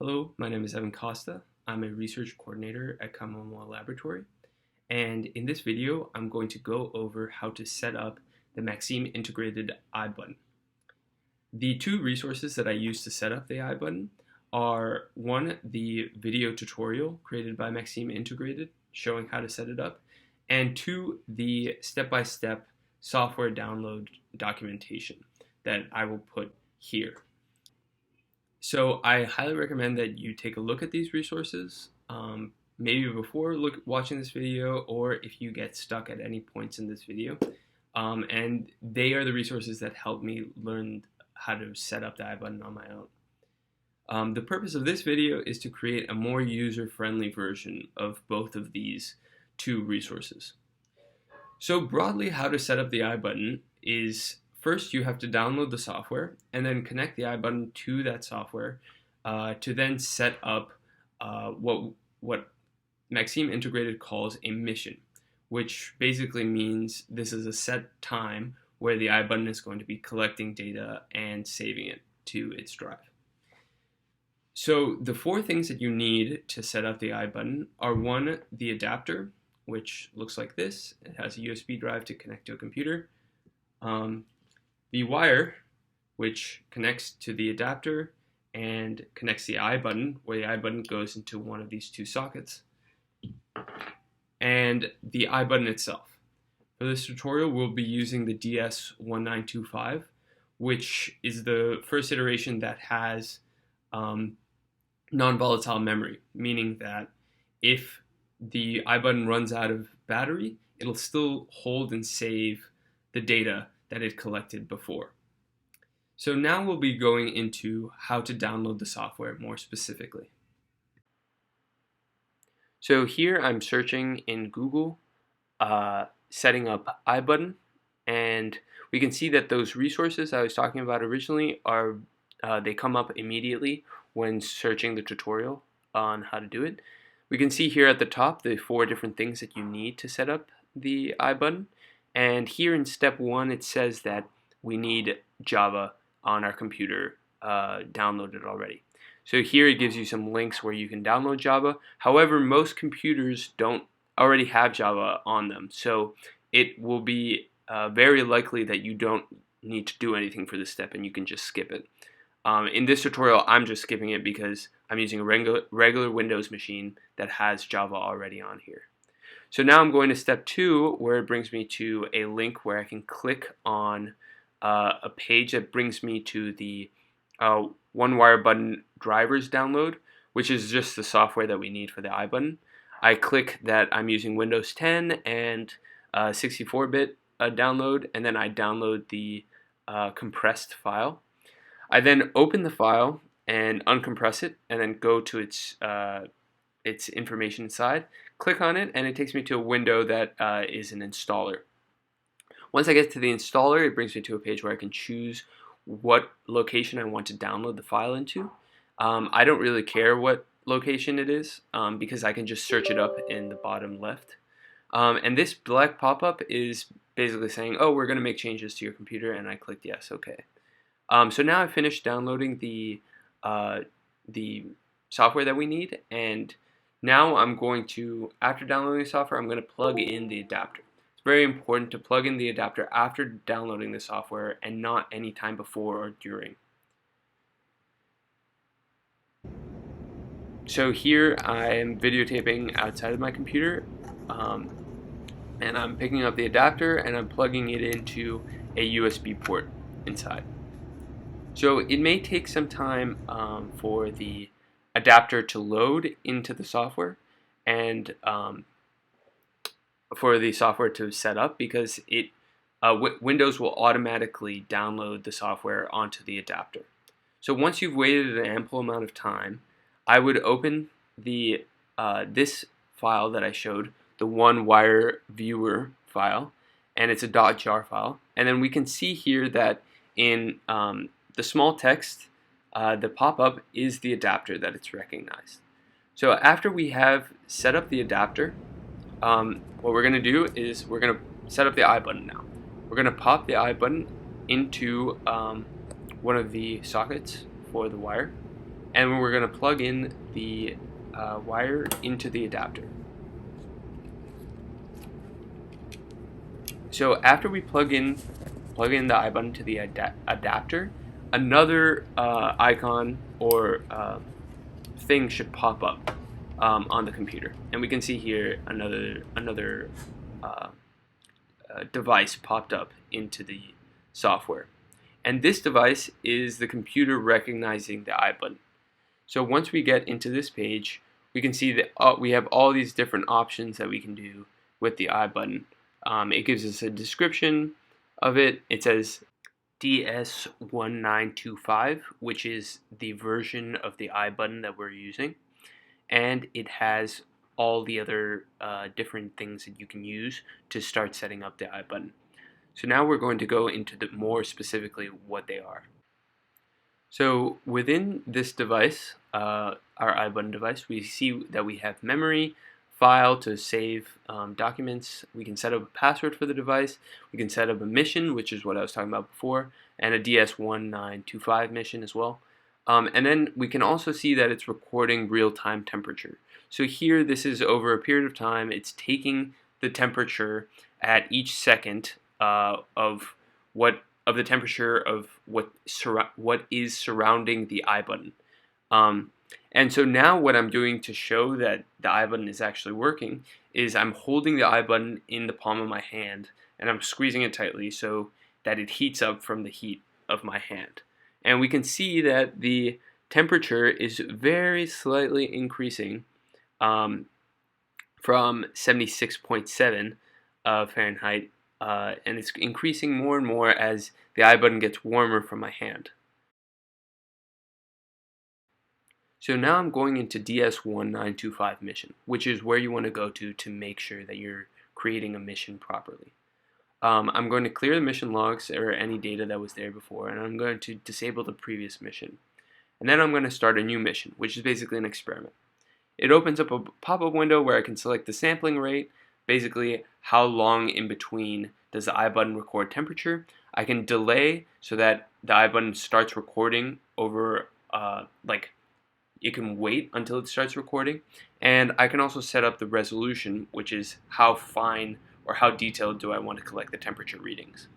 Hello, my name is Evan Costa. I'm a research coordinator at KaMoamoa Laboratory, and in this video I'm going to go over how to set up the Maxime integrated iButton. The two resources that I use to set up the iButton are one, the video tutorial created by Maxime Integrated showing how to set it up, and two, the step-by-step software download documentation that I will put here. So I highly recommend that you take a look at these resources, maybe before watching this video, or if you get stuck at any points in this video. And they are the resources that help me learn how to set up the iButton on my own. The purpose of this video is to create a more user-friendly version of both of these two resources. So broadly, how to set up the iButton is, first, you have to download the software and then connect the iButton to that software to then set up what Maxime Integrated calls a mission, which basically means this is a set time where the iButton is going to be collecting data and saving it to its drive. So the four things that you need to set up the iButton are: one, the adapter, which looks like this. It has a USB drive to connect to a computer. The wire, which connects to the adapter and connects the iButton, where the iButton goes into one of these two sockets. And the iButton itself. For this tutorial, we'll be using the DS1925, which is the first iteration that has non-volatile memory, meaning that if the iButton runs out of battery, it'll still hold and save the data that it collected before. So now we'll be going into how to download the software more specifically. So here I'm searching in Google, setting up iButton, and we can see that those resources I was talking about originally are they come up immediately when searching the tutorial on how to do it. We can see here at the top the four different things that you need to set up the iButton. And here in step one, it says that we need Java on our computer downloaded already. So here it gives you some links where you can download Java. However, most computers don't already have Java on them. So it will be very likely that you don't need to do anything for this step and you can just skip it. In this tutorial, I'm just skipping it because I'm using a regular Windows machine that has Java already on here. So now I'm going to step two, where it brings me to a link where I can click on a page that brings me to the OneWireButton drivers download, which is just the software that we need for the iButton. I click that I'm using Windows 10 and 64-bit download, and then I download the compressed file. I then open the file and uncompress it, and then go to its information inside, click on it, and it takes me to a window that is an installer. Once I get to the installer, it brings me to a page where I can choose what location I want to download the file into. I don't really care what location it is because I can just search it up in the bottom left. And this black pop-up is basically saying, oh, we're going to make changes to your computer, and I clicked yes, okay. So now I've finished downloading the software that we need, and now I'm going to, after downloading the software, I'm going to plug in the adapter. It's very important to plug in the adapter after downloading the software and not any time before or during. So here I am videotaping outside of my computer, and I'm picking up the adapter and I'm plugging it into a USB port inside. So it may take some time for the adapter to load into the software and for the software to set up, because Windows will automatically download the software onto the adapter. So once you've waited an ample amount of time, I would open the this file that I showed, the OneWire viewer file, and it's a .jar file, and then we can see here that in the small text, the pop-up is the adapter that it's recognized. So after we have set up the adapter, what we're going to do is we're going to set up the iButton now. We're going to pop the iButton into one of the sockets for the wire. and we're going to plug in the wire into the adapter. So after we plug in the iButton to the adapter, another icon or thing should pop up on the computer, and we can see here another device popped up into the software. And this device is the computer recognizing the iButton. So once we get into this page, we can see that we have all these different options that we can do with the iButton. It gives us a description of it. It says DS1925, which is the version of the iButton that we're using. And it has all the other different things that you can use to start setting up the iButton. So now we're going to go into more specifically what they are. So within this device, our iButton device, we see that we have memory, file to save documents. We can set up a password for the device. We can set up a mission, which is what I was talking about before, and a DS1925 mission as well. And then we can also see that it's recording real-time temperature. So here, this is over a period of time. It's taking the temperature at each second of the temperature of what is surrounding the iButton. And so now what I'm doing to show that the iButton is actually working is I'm holding the iButton in the palm of my hand and I'm squeezing it tightly so that it heats up from the heat of my hand. And we can see that the temperature is very slightly increasing from 76.7 Fahrenheit, and it's increasing more and more as the iButton gets warmer from my hand. So now I'm going into DS1925 mission, which is where you want to go to make sure that you're creating a mission properly. I'm going to clear the mission logs or any data that was there before, and I'm going to disable the previous mission. And then I'm going to start a new mission, which is basically an experiment. It opens up a pop-up window where I can select the sampling rate, basically how long in between does the iButton record temperature. I can delay so that the iButton starts recording over, it can wait until it starts recording. And I can also set up the resolution, which is how fine or how detailed do I want to collect the temperature readings.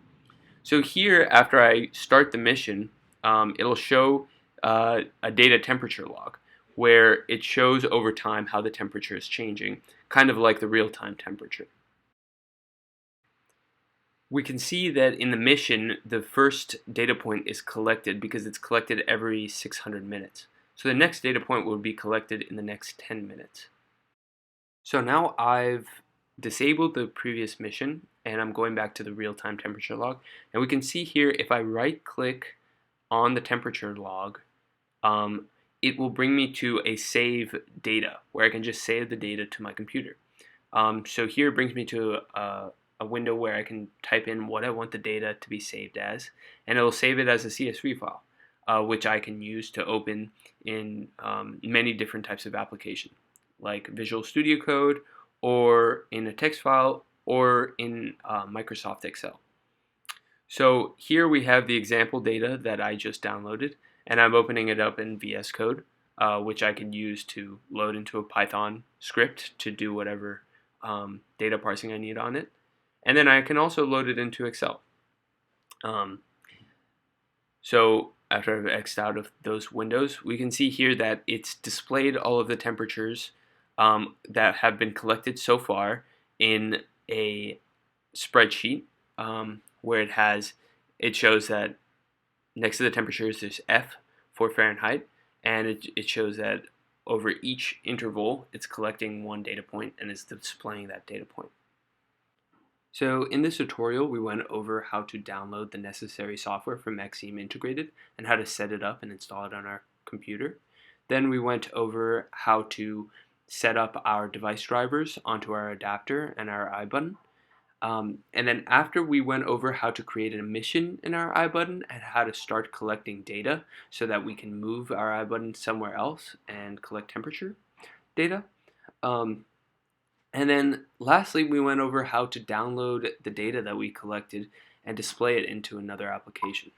So here, after I start the mission, it'll show a data temperature log where it shows over time how the temperature is changing, kind of like the real-time temperature. We can see that in the mission, the first data point is collected because it's collected every 600 minutes. So the next data point will be collected in the next 10 minutes. So now I've disabled the previous mission and I'm going back to the real-time temperature log, and we can see here if I right-click on the temperature log, it will bring me to a save data where I can just save the data to my computer. So here it brings me to a window where I can type in what I want the data to be saved as, and it will save it as a CSV file, which I can use to open in many different types of application, like Visual Studio Code, or in a text file, or in Microsoft Excel. So here we have the example data that I just downloaded, and I'm opening it up in VS Code, which I can use to load into a Python script to do whatever data parsing I need on it. And then I can also load it into Excel. So after I've X'd out of those windows, we can see here that it's displayed all of the temperatures that have been collected so far in a spreadsheet where it shows that next to the temperatures there's F for Fahrenheit, and it shows that over each interval it's collecting one data point and is displaying that data point. So in this tutorial we went over how to download the necessary software from Maxime integrated and how to set it up and install it on our computer. Then we went over how to set up our device drivers onto our adapter and our iButton. And then after we went over how to create a mission in our iButton and how to start collecting data so that we can move our iButton somewhere else and collect temperature data. And then lastly, we went over how to download the data that we collected and display it into another application.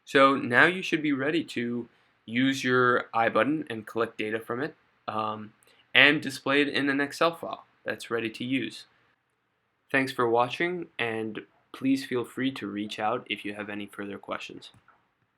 So now you should be ready to use your iButton and collect data from it, and display it in an Excel file that's ready to use. Thanks for watching, and please feel free to reach out if you have any further questions.